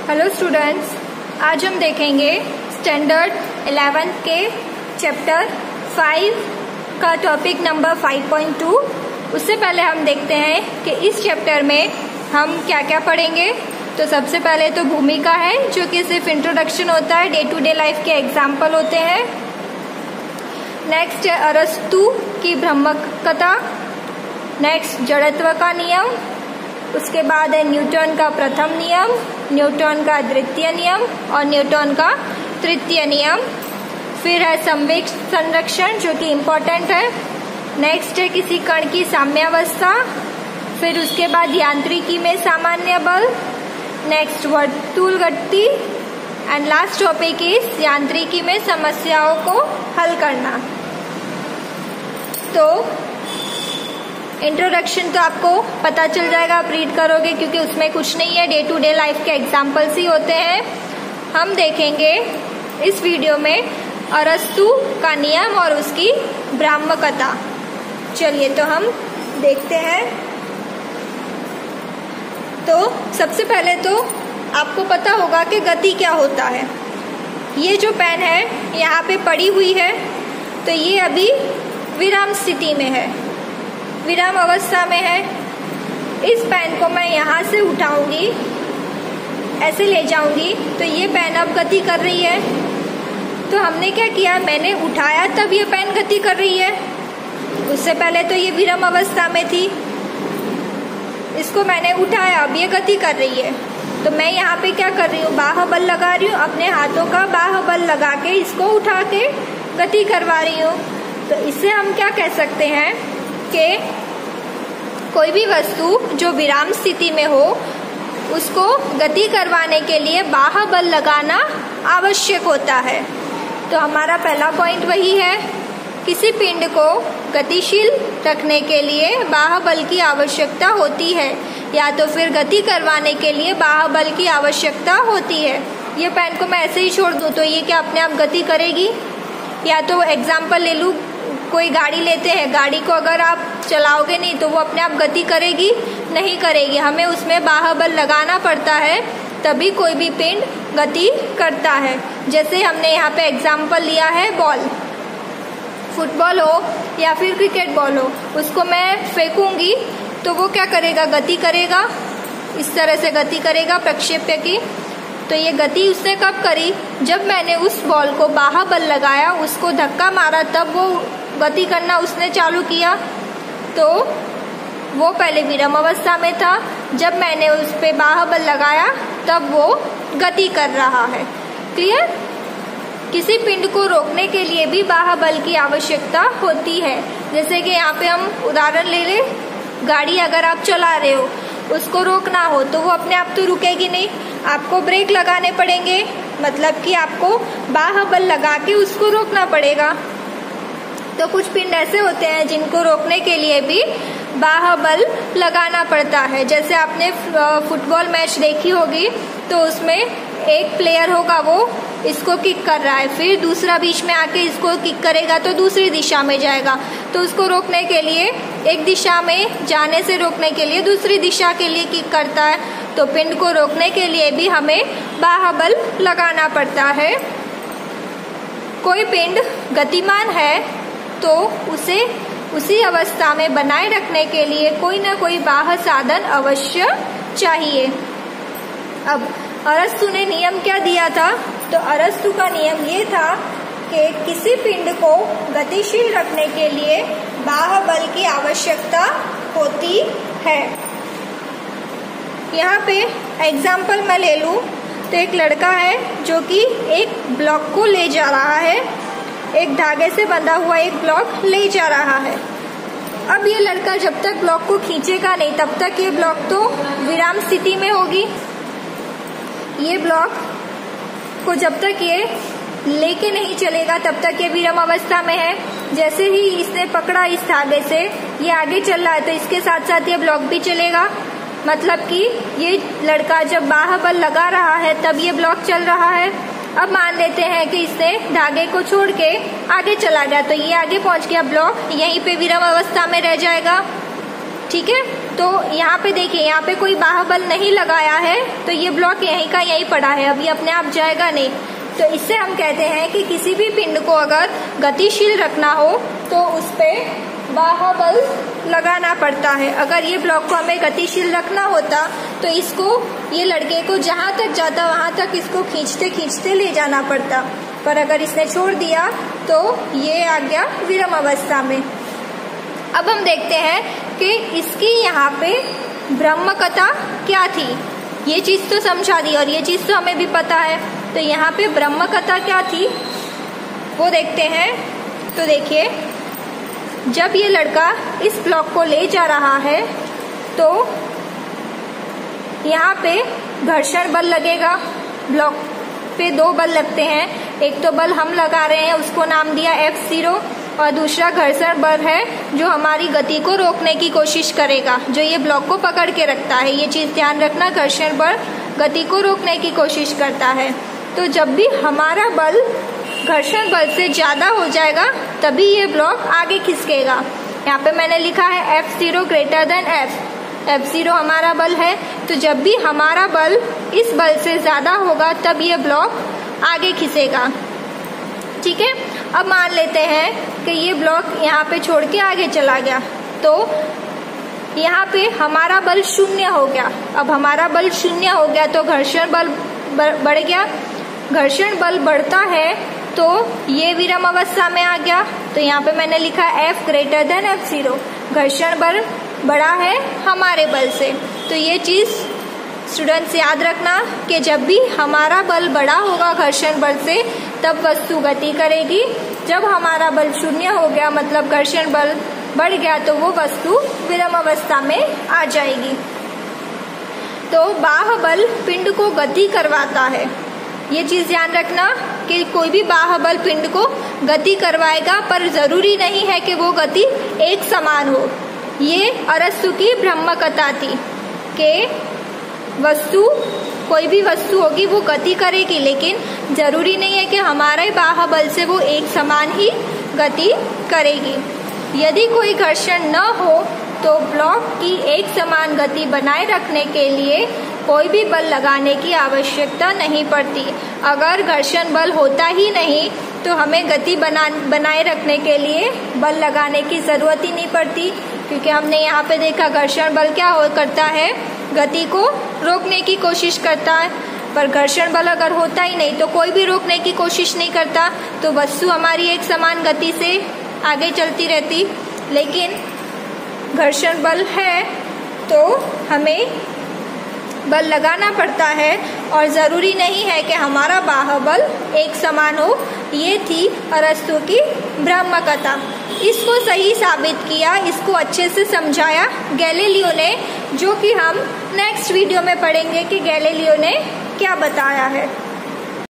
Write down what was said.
Hello students, आज हम देखेंगे स्टैंडर्ड 11 के चैप्टर 5 का टॉपिक नंबर 5.2। उससे पहले हम देखते हैं कि इस चैप्टर में हम क्या क्या पढ़ेंगे। तो सबसे पहले तो भूमिका है, जो कि सिर्फ इंट्रोडक्शन होता है, डे टू डे लाइफ के एग्जाम्पल होते हैं। नेक्स्ट है अरस्तु की भ्रामकता। नेक्स्ट जड़त्व का नियम। उसके बाद है न्यूटन का प्रथम नियम, न्यूटन का द्वितीय नियम और न्यूटन का तृतीय नियम। फिर है संवेग संरक्षण, जो कि इम्पोर्टेंट है। नेक्स्ट है किसी कण की साम्यावस्था। फिर उसके बाद यांत्रिकी में सामान्य बल। नेक्स्ट वर्तुल गति एंड लास्ट टॉपिक इज यांत्रिकी में समस्याओं को हल करना। तो इंट्रोडक्शन तो आपको पता चल जाएगा, आप रीड करोगे, क्योंकि उसमें कुछ नहीं है, डे टू डे लाइफ के एग्जाम्पल्स ही होते हैं। हम देखेंगे इस वीडियो में अरस्तु का नियम और उसकी भ्रामकता। चलिए तो हम देखते हैं। तो सबसे पहले तो आपको पता होगा कि गति क्या होता है। ये जो पेन है यहाँ पे पड़ी हुई है, तो ये अभी विराम स्थिति में है, विराम अवस्था में है। इस पेन को मैं यहाँ से उठाऊंगी, ऐसे ले जाऊंगी, तो ये पेन अब गति कर रही है। तो हमने क्या किया, मैंने उठाया तब ये पेन गति कर रही है। उससे पहले तो ये विराम अवस्था में थी, इसको मैंने उठाया, अब ये गति कर रही है। तो मैं यहाँ पे क्या कर रही हूँ, बाह्य बल लगा रही हूँ, अपने हाथों का बाह्य बल लगा के इसको उठा के गति करवा रही हूँ। तो इससे हम क्या कह सकते हैं कि कोई भी वस्तु जो विराम स्थिति में हो, उसको गति करवाने के लिए बाह्य बल लगाना आवश्यक होता है। तो हमारा पहला पॉइंट वही है, किसी पिंड को गतिशील रखने के लिए बाह्य बल की आवश्यकता होती है, या तो फिर गति करवाने के लिए बाह्य बल की आवश्यकता होती है। ये पेन को मैं ऐसे ही छोड़ दूँ तो ये क्या अपने आप गति करेगी? या तो एग्जाम्पल ले लूँ, कोई गाड़ी लेते हैं, गाड़ी को अगर आप चलाओगे नहीं तो वो अपने आप गति करेगी? नहीं करेगी, हमें उसमें बाह्य बल लगाना पड़ता है, तभी कोई भी पिंड गति करता है। जैसे हमने यहाँ पे एग्जाम्पल लिया है, बॉल, फुटबॉल हो या फिर क्रिकेट बॉल हो, उसको मैं फेंकूंगी तो वो क्या करेगा, गति करेगा, इस तरह से गति करेगा प्रक्षेप्य की। तो ये गति उसने कब करी, जब मैंने उस बॉल को बाह्य बल लगाया, उसको धक्का मारा, तब वो गति करना उसने चालू किया। तो वो पहले विराम अवस्था में था, जब मैंने उस पे बाह्य बल लगाया तब वो गति कर रहा है। क्लियर? किसी पिंड को रोकने के लिए भी बाह्य बल की आवश्यकता होती है। जैसे कि यहाँ पे हम उदाहरण ले लें, गाड़ी अगर आप चला रहे हो, उसको रोकना हो तो वो अपने आप तो रुकेगी नहीं, आपको ब्रेक लगाने पड़ेंगे, मतलब कि आपको बाह्य बल लगा के उसको रोकना पड़ेगा। तो कुछ पिंड ऐसे होते हैं जिनको रोकने के लिए भी बाह्य बल लगाना पड़ता है। जैसे आपने फुटबॉल मैच देखी होगी, तो उसमें एक प्लेयर होगा, वो इसको किक कर रहा है, फिर दूसरा बीच में आके इसको किक करेगा तो दूसरी दिशा में जाएगा। तो उसको रोकने के लिए, एक दिशा में जाने से रोकने के लिए दूसरी दिशा के लिए किक करता है। तो पिंड को रोकने के लिए भी हमें बाह्य बल लगाना पड़ता है। कोई पिंड गतिमान है तो उसे उसी अवस्था में बनाए रखने के लिए कोई ना कोई बाह्य साधन अवश्य चाहिए। अब अरस्तु ने नियम क्या दिया था? तो अरस्तु का नियम ये था कि किसी पिंड को गतिशील रखने के लिए बाह्य बल की आवश्यकता होती है। यहाँ पे एग्जाम्पल मैं ले लूँ तो एक लड़का है जो कि एक ब्लॉक को ले जा रहा है, एक धागे से बंधा हुआ एक ब्लॉक ले जा रहा है। अब ये लड़का जब तक ब्लॉक को खींचेगा नहीं, तब तक ये ब्लॉक तो विराम स्थिति में होगी। ये ब्लॉक को जब तक ये लेके नहीं चलेगा तब तक ये विराम अवस्था में है। जैसे ही इसने पकड़ा इस धागे से, ये आगे चल रहा है, तो इसके साथ साथ ये ब्लॉक भी चलेगा। मतलब कि ये लड़का जब बाह्य बल लगा रहा है तब ये ब्लॉक चल रहा है। अब मान लेते हैं कि इसने धागे को छोड़ के आगे चला गया, तो ये आगे पहुंच गया, ब्लॉक यहीं पे विराम अवस्था में रह जाएगा। ठीक है। तो यहाँ पे देखिए, यहाँ पे कोई बाहुबल नहीं लगाया है, तो ये ब्लॉक यहीं का यहीं पड़ा है, अभी अपने आप जाएगा नहीं। तो इससे हम कहते हैं कि किसी भी पिंड को अगर गतिशील रखना हो तो उस पे बाहुबल लगाना पड़ता है। अगर ये ब्लॉक को हमें गतिशील रखना होता तो इसको, ये लड़के को जहाँ तक जाता वहाँ तक इसको खींचते खींचते ले जाना पड़ता, पर अगर इसने छोड़ दिया तो ये आ गया विराम अवस्था में। अब हम देखते हैं कि इसकी यहाँ पे ब्रह्मकथा क्या थी। ये चीज तो समझा दी और ये चीज तो हमें भी पता है, तो यहाँ पे ब्रह्मकथा क्या थी वो देखते हैं। तो देखिए, जब ये लड़का इस ब्लॉक को ले जा रहा है तो यहाँ पे घर्षण बल लगेगा। ब्लॉक पे 2 बल लगते हैं, एक तो बल हम लगा रहे हैं, उसको नाम दिया F0, और दूसरा घर्षण बल है जो हमारी गति को रोकने की कोशिश करेगा, जो ये ब्लॉक को पकड़ के रखता है। ये चीज ध्यान रखना, घर्षण बल गति को रोकने की कोशिश करता है। तो जब भी हमारा बल घर्षण बल से ज्यादा हो जाएगा तभी ये ब्लॉक आगे खिसकेगा। यहाँ पे मैंने लिखा है F0 greater than F। F0 हमारा बल है, तो जब भी हमारा बल इस बल से ज्यादा होगा तब ये ब्लॉक आगे खिसेगा। ठीक है, अब मान लेते हैं कि ये ब्लॉक यहाँ पे छोड़ के आगे चला गया, तो यहाँ पे हमारा बल 0 हो गया। अब हमारा बल 0 हो गया तो घर्षण बल बढ़ गया। घर्षण बल बढ़ता है तो ये विराम अवस्था में आ गया। तो यहाँ पे मैंने लिखा F ग्रेटर देन F0, घर्षण बल बड़ा है हमारे बल से। तो ये चीज स्टूडेंट्स याद रखना कि जब भी हमारा बल बड़ा होगा घर्षण बल से तब वस्तु गति करेगी। जब हमारा बल 0 हो गया मतलब घर्षण बल बढ़ गया तो वो वस्तु विराम अवस्था में आ जाएगी। तो बाह्य पिंड को गति करवाता है। ये चीज ध्यान रखना कि कोई भी बाह्य पिंड को गति करवाएगा, पर जरूरी नहीं है कि वो गति एक समान हो। ये अरस्तु की ब्रह्मकथा थी कि वस्तु, कोई भी वस्तु होगी वो गति करेगी, लेकिन जरूरी नहीं है कि हमारे बाह्य बल से वो एक समान ही गति करेगी। यदि कोई घर्षण न हो तो ब्लॉक की एक समान गति बनाए रखने के लिए कोई भी बल लगाने की आवश्यकता नहीं पड़ती। अगर घर्षण बल होता ही नहीं तो हमें गति बनाए रखने के लिए बल लगाने की जरूरत ही नहीं पड़ती, क्योंकि हमने यहाँ पे देखा घर्षण बल क्या करता है, गति को रोकने की कोशिश करता है। पर घर्षण बल अगर होता ही नहीं तो कोई भी रोकने की कोशिश नहीं करता, तो वस्तु हमारी एक समान गति से आगे चलती रहती। लेकिन घर्षण बल है तो हमें बल लगाना पड़ता है, और जरूरी नहीं है कि हमारा बाह्य बल एक समान हो। ये थी अरस्तु की ब्रह्मकथा। इसको सही साबित किया, इसको अच्छे से समझाया गैलीलियो ने, जो कि हम नेक्स्ट वीडियो में पढ़ेंगे कि गैलीलियो ने क्या बताया है।